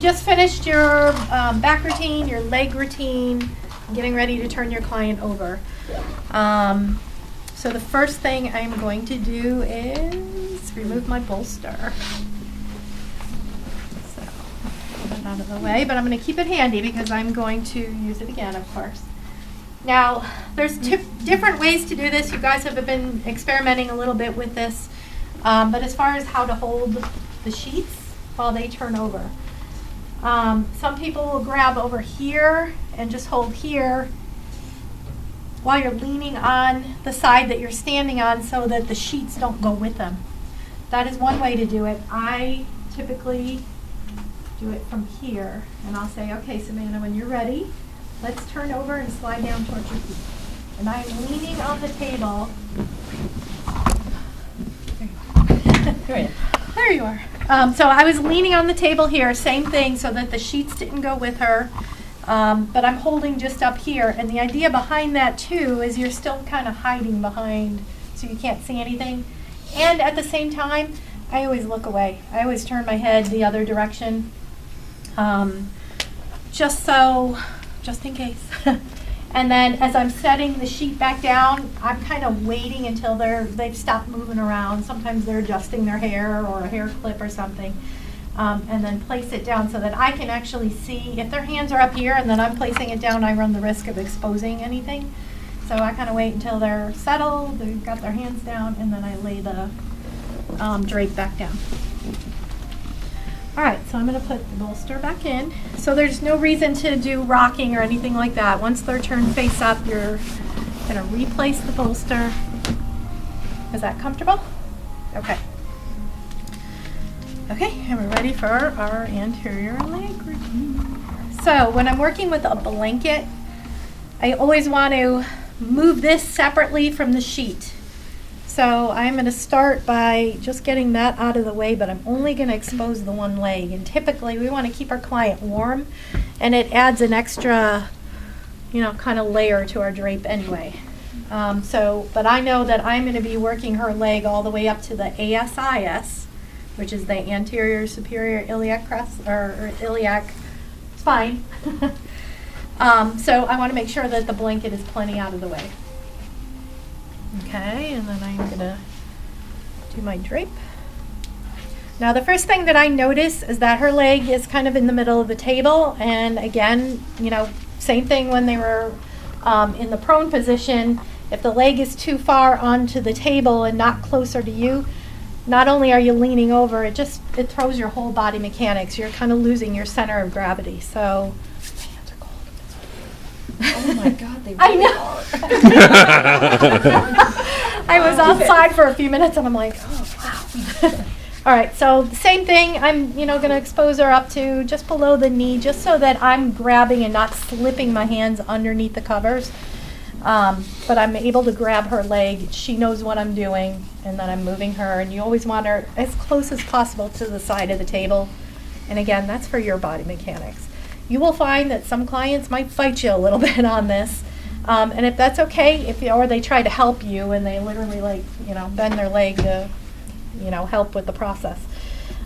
Just finished your back routine, your leg routine, getting ready to turn your client over. So the first thing I'm going to do is remove my bolster. So, get that out of the way, but I'm going to keep it handy because I'm going to use it again, of course. Now, there's different ways to do this. You guys have been experimenting a little bit with this, but as far as how to hold the sheets while they turn over. Some people will grab over here and just hold here while you're leaning on the side that you're standing on so that the sheets don't go with them. That is one way to do it. I typically do it from here, and I'll say, okay, Savannah, when you're ready, let's turn over and slide down towards your feet. And I'm leaning on the table. There you are. So I was leaning on the table here, same thing, so that the sheets didn't go with her. But I'm holding just up here. And the idea behind that, too, is you're still kind of hiding behind so you can't see anything. And at the same time, I always look away. I always turn my head the other direction, just in case. And then as I'm setting the sheet back down, I'm kind of waiting until they've stopped moving around. Sometimes they're adjusting their hair or a hair clip or something. And then place it down so that I can actually see. If their hands are up here and then I'm placing it down, I run the risk of exposing anything. So I kind of wait until they're settled, they've got their hands down, and then I lay the drape back down. All right, so I'm going to put the bolster back in. So there's no reason to do rocking or anything like that. Once they're turned face up, you're going to replace the bolster. Is that comfortable? Okay. Okay, and we're ready for our anterior leg routine. So when I'm working with a blanket, I always want to move this separately from the sheet. So I'm going to start by just getting that out of the way, but I'm only going to expose the one leg. And typically we want to keep our client warm, and it adds an extra, kind of layer to our drape anyway. But I know that I'm going to be working her leg all the way up to the ASIS, which is the anterior superior iliac crest, or iliac spine. So I want to make sure that the blanket is plenty out of the way. Okay, and then I'm going to do my drape. Now the first thing that I notice is that her leg is kind of in the middle of the table, and again, same thing when they were in the prone position. If the leg is too far onto the table and not closer to you, not only are you leaning over, it throws your whole body mechanics. You're kind of losing your center of gravity. So oh my God, they really I know. I was outside for a few minutes and I'm like, oh wow. All right, so the same thing. I'm going to expose her up to just below the knee, just so that I'm grabbing and not slipping my hands underneath the covers. But I'm able to grab her leg. She knows what I'm doing, and then I'm moving her. And you always want her as close as possible to the side of the table. And again, that's for your body mechanics. You will find that some clients might fight you a little bit on this, and if that's okay, or they try to help you and they literally bend their leg to, help with the process.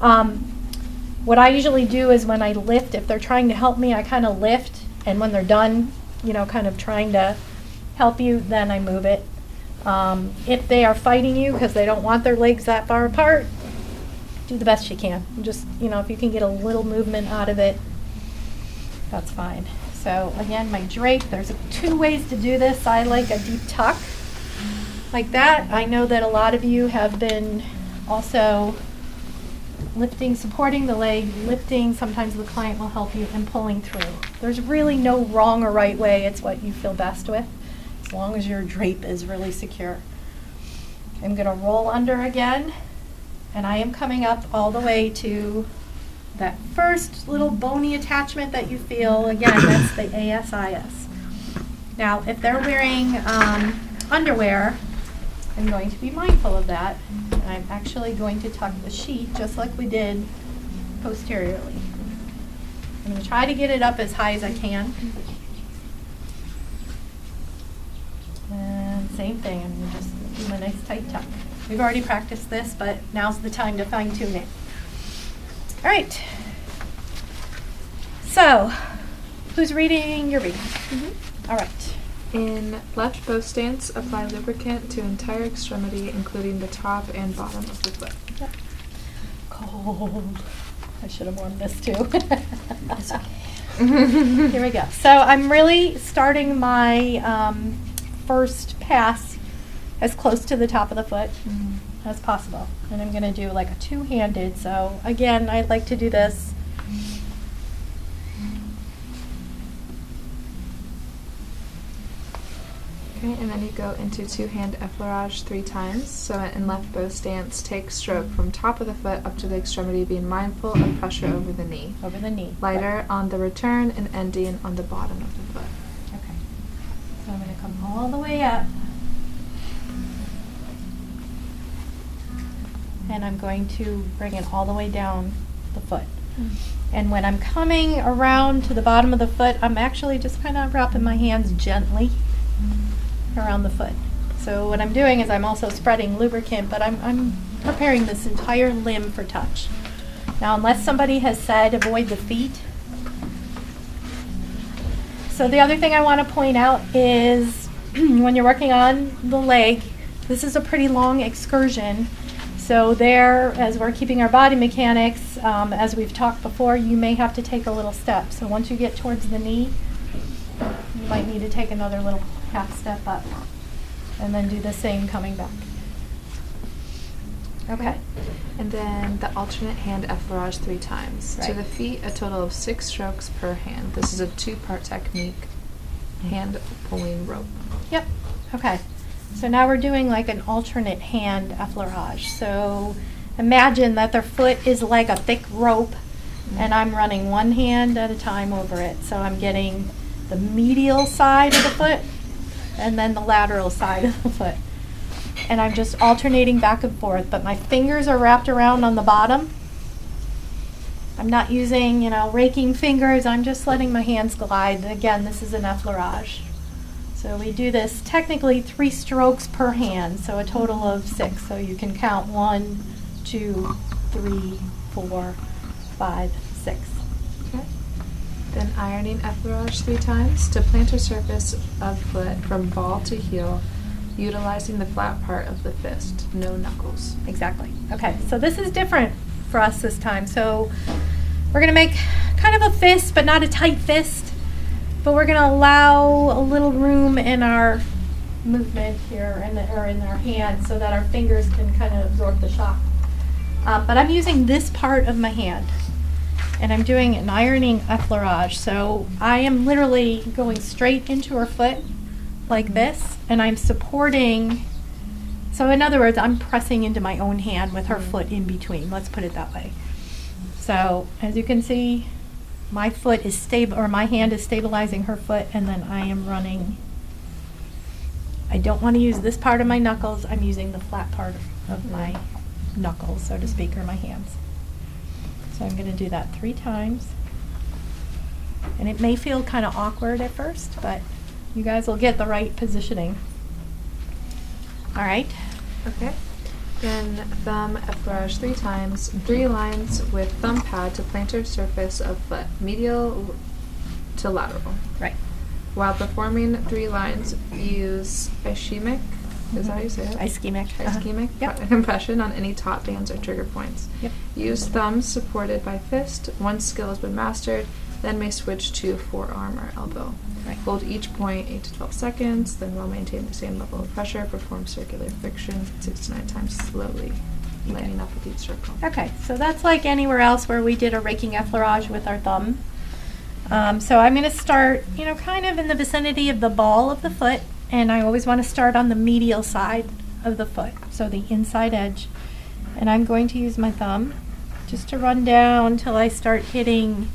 What I usually do is when I lift, if they're trying to help me, I kind of lift, and when they're done, kind of trying to help you, then I move it. If they are fighting you because they don't want their legs that far apart, do the best you can. Just, if you can get a little movement out of it, that's fine. So again, my drape, there's two ways to do this. I like a deep tuck like that. I know that a lot of you have been also lifting, supporting the leg, lifting. Sometimes the client will help you in pulling through. There's really no wrong or right way. It's what you feel best with, as long as your drape is really secure. I'm going to roll under again, and I am coming up all the way to that first little bony attachment that you feel. Again, that's the ASIS. Now, if they're wearing underwear, I'm going to be mindful of that. And I'm actually going to tuck the sheet just like we did posteriorly. I'm going to try to get it up as high as I can. And same thing, I'm going to just do my nice tight tuck. We've already practiced this, but now's the time to fine tune it. All right, So, who's reading? You're reading. All right. In left bow stance, apply lubricant to entire extremity, including the top and bottom of the foot. Yep. Cold. I should have worn this too. It's okay. Here we go. So I'm really starting my first pass as close to the top of the foot as possible. And I'm going to do like a two-handed. So again, I'd like to do this. Okay, and then you go into two-hand effleurage 3 times. So in left bow stance, take stroke from top of the foot up to the extremity, being mindful of pressure over the knee. Over the knee. Lighter Right. on the return and ending on the bottom of the foot. Okay. So I'm going to come all the way up. And I'm going to bring it all the way down the foot. And when I'm coming around to the bottom of the foot, I'm actually just kind of wrapping my hands gently around the foot. So what I'm doing is I'm also spreading lubricant, but I'm preparing this entire limb for touch. Now, unless somebody has said avoid the feet. So the other thing I want to point out is when you're working on the leg, this is a pretty long excursion. So there, as we're keeping our body mechanics, as we've talked before, you may have to take a little step. So once you get towards the knee, you might need to take another little half step up and then do the same coming back. Okay. And then the alternate hand effleurage 3 times. Right. To the feet, a total of 6 strokes per hand. This is a 2-part technique, hand pulling rope. Yep. Okay. So now we're doing like an alternate hand effleurage. So imagine that their foot is like a thick rope and I'm running one hand at a time over it. So I'm getting the medial side of the foot and then the lateral side of the foot. And I'm just alternating back and forth, but my fingers are wrapped around on the bottom. I'm not using, raking fingers. I'm just letting my hands glide. And again, this is an effleurage. So we do this technically 3 strokes per hand, so a total of 6. So you can count 1, 2, 3, 4, 5, 6. Okay. Then ironing effleurage 3 times to plantar surface of foot from ball to heel, utilizing the flat part of the fist, no knuckles. Exactly. Okay, so this is different for us this time. So we're going to make kind of a fist, but not a tight fist. But we're going to allow a little room in our movement here, or in our hand, so that our fingers can kind of absorb the shock. But I'm using this part of my hand, and I'm doing an ironing effleurage. So I am literally going straight into her foot like this, and I'm supporting. So in other words, I'm pressing into my own hand with her foot in between. Let's put it that way. So as you can see, my foot is stable, or my hand is stabilizing her foot, and then I am running. I don't want to use this part of my knuckles. I'm using the flat part of my knuckles, so to speak, or my hands. So I'm going to do that 3 times. And it may feel kind of awkward at first, but you guys will get the right positioning. All right. Okay. Then thumb effleurage 3 times, 3 lines with thumb pad to plantar surface of foot, medial to lateral. Right. While performing 3 lines, use ischemic, is that how you say it? Ischemic. Ischemic Yep. compression on any top bands or trigger points. Yep. Use thumbs supported by fist. Once skill has been mastered, then may switch to forearm or elbow. Right. Hold each point 8 to 12 seconds, then while maintaining the same level of pressure, perform circular friction 6 to 9 times slowly, lining up with each circle. Okay, so that's like anywhere else where we did a raking effleurage with our thumb. So I'm going to start, kind of in the vicinity of the ball of the foot, and I always want to start on the medial side of the foot, so the inside edge. And I'm going to use my thumb just to run down till I start hitting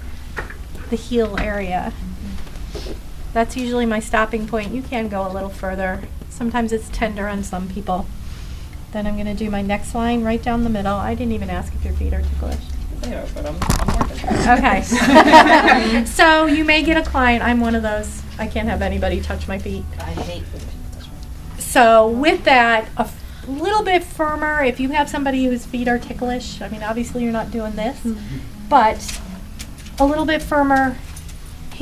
the heel area. That's usually my stopping point. You can go a little further. Sometimes it's tender on some people. Then I'm going to do my next line right down the middle. I didn't even ask if your feet are ticklish. They are, but I'm working. Okay. So you may get a client. I'm one of those. I can't have anybody touch my feet. I hate when people touch me. So with that, a little bit firmer. If you have somebody whose feet are ticklish, I mean, obviously you're not doing this, but a little bit firmer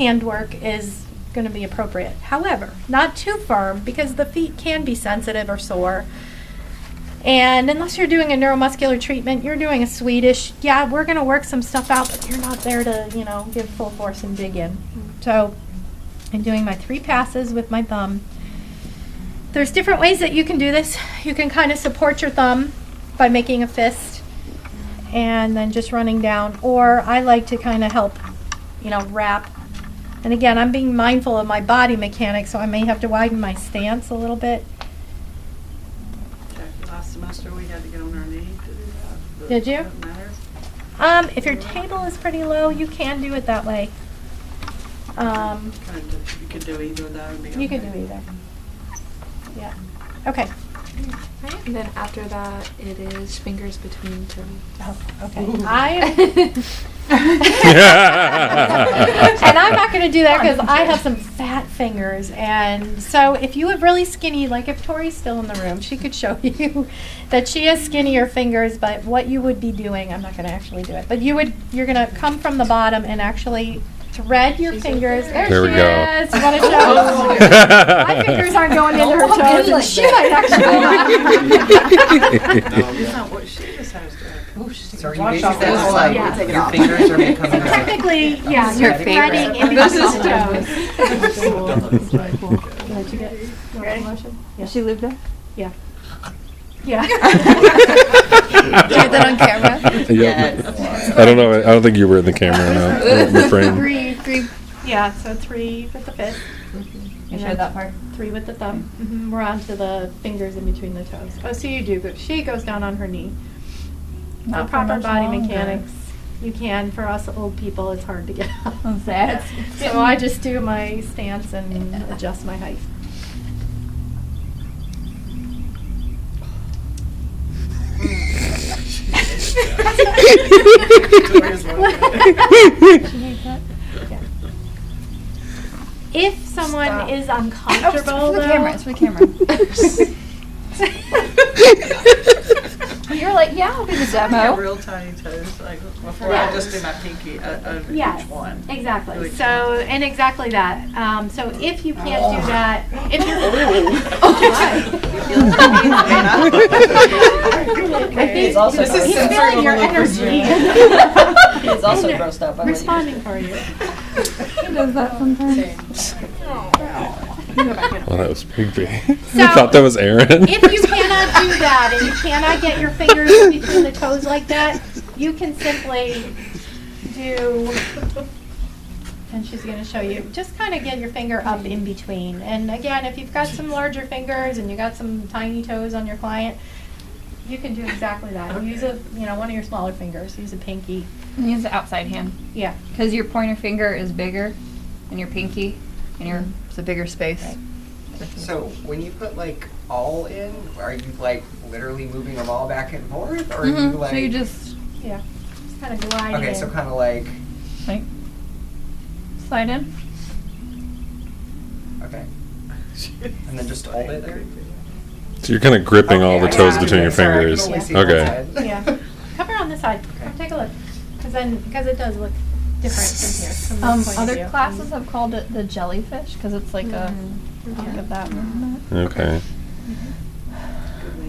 handwork is going to be appropriate. However, not too firm because the feet can be sensitive or sore. And unless you're doing a neuromuscular treatment, you're doing a Swedish, yeah, we're going to work some stuff out, but you're not there to, you know, give full force and dig in. So I'm doing my 3 passes with my thumb. There's different ways that you can do this. You can kind of support your thumb by making a fist and then just running down. Or I like to kind of help, you know, wrap. And again, I'm being mindful of my body mechanics, so I may have to widen my stance a little bit. Last semester we had to get on our knee to do that. Did you? Doesn't matter. If your table is pretty low, you can do it that way. You could do either of those. You could do either. Yeah. Okay. Right, and then after that, it is fingers between toes. Oh, okay. And I'm not going to do that because I have some fat fingers. And so if you have really skinny, like if Tori's still in the room, she could show you that she has skinnier fingers. But what you would be doing, I'm not going to actually do it, but you're going to come from the bottom and actually thread your fingers. There we she go. is. You want to show? My fingers aren't going into her toes, and she might actually. That's not what she just has to have. So are you basically saying like your fingers are becoming like Technically, yeah, is you're her favorite. threading in This between is the toes. Did you get ready? Yeah. Does she live there? Yeah. Yeah. Do that on camera? Yep. I don't know. I don't think you were in the camera now. The frame. Three. Yeah, so 3 with the fist. You showed that part? 3 with the thumb. We're on to the fingers in between the toes. Oh, so you do good. She goes down on her knee. Not For for proper much body longer. mechanics. You can. For us old people, it's hard to get up. Sad. So I just do my stance and adjust my height. If someone is uncomfortable, for the though, camera. It's for the camera. You're like, yeah, I'll do the I have demo. real tiny toes, like before Yeah. I just do my pinky over Yes, each one. exactly. Do each So, and exactly that. So if you can't do that, if you're, He's also he's feeling your energy. He's also grossed out by what you Responding for you. He does that sometimes. Well, that was creepy. I So- thought that was Aaron. If you cannot do that and you cannot get your fingers in between the toes like that, you can simply do, and she's going to show you, just kind of get your finger up in between. And again, if you've got some larger fingers and you got some tiny toes on your client, you can do exactly that. Use one of your smaller fingers. Use a pinky. And use the outside hand. Yeah. Because your pointer finger is bigger than your pinky, and it's a bigger space. Right. So when you put like all in, are you like literally moving them all back and forth, or are you like? So you just Yeah. Just kind of glide Okay, in. so kind of like like slide in. okay, and then just hold it there. So you're kind of gripping all the Okay, toes I between your see. Sorry, I can fingers. only see one Okay. side. Yeah. Come around this side. Come take a look. Because it does look different from here. From this point of Other view. classes have called it the jellyfish because it's like a look at that movement. Okay.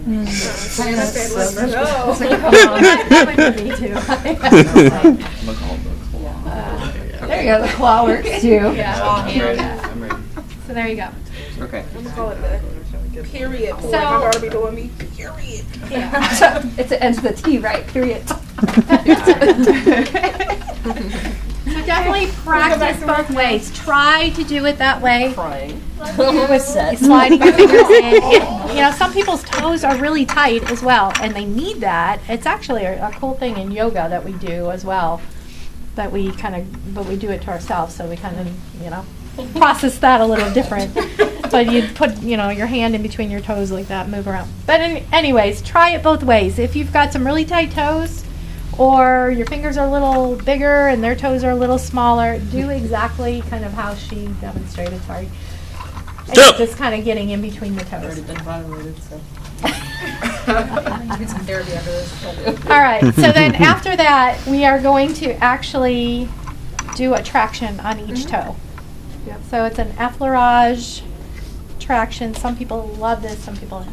It's like That would be me too. there you go. The claw works too. Yeah. I'm ready. So there you go. Okay. Period. So- ought be doing me. Period. Yeah. It's the end of the T, right? Period. So definitely practice both ways. Try to do it that way. Crying. Sliding your fingers in. Some people's toes are really tight as well, and they need that. It's actually a cool thing in yoga that we do as well. But we do it to ourselves, so we kind of, process that a little different. But you'd put, your hand in between your toes like that, move around. But anyways, try it both ways. If you've got some really tight toes, or your fingers are a little bigger and their toes are a little smaller, do exactly kind of how she demonstrated, sorry. And Jump! just kind of getting in between the toes. Already been violated, so. Need some therapy after this. All right, so then after that, we are going to actually do a traction on each toe. Yep. So it's an effleurage traction. Some people love this, some people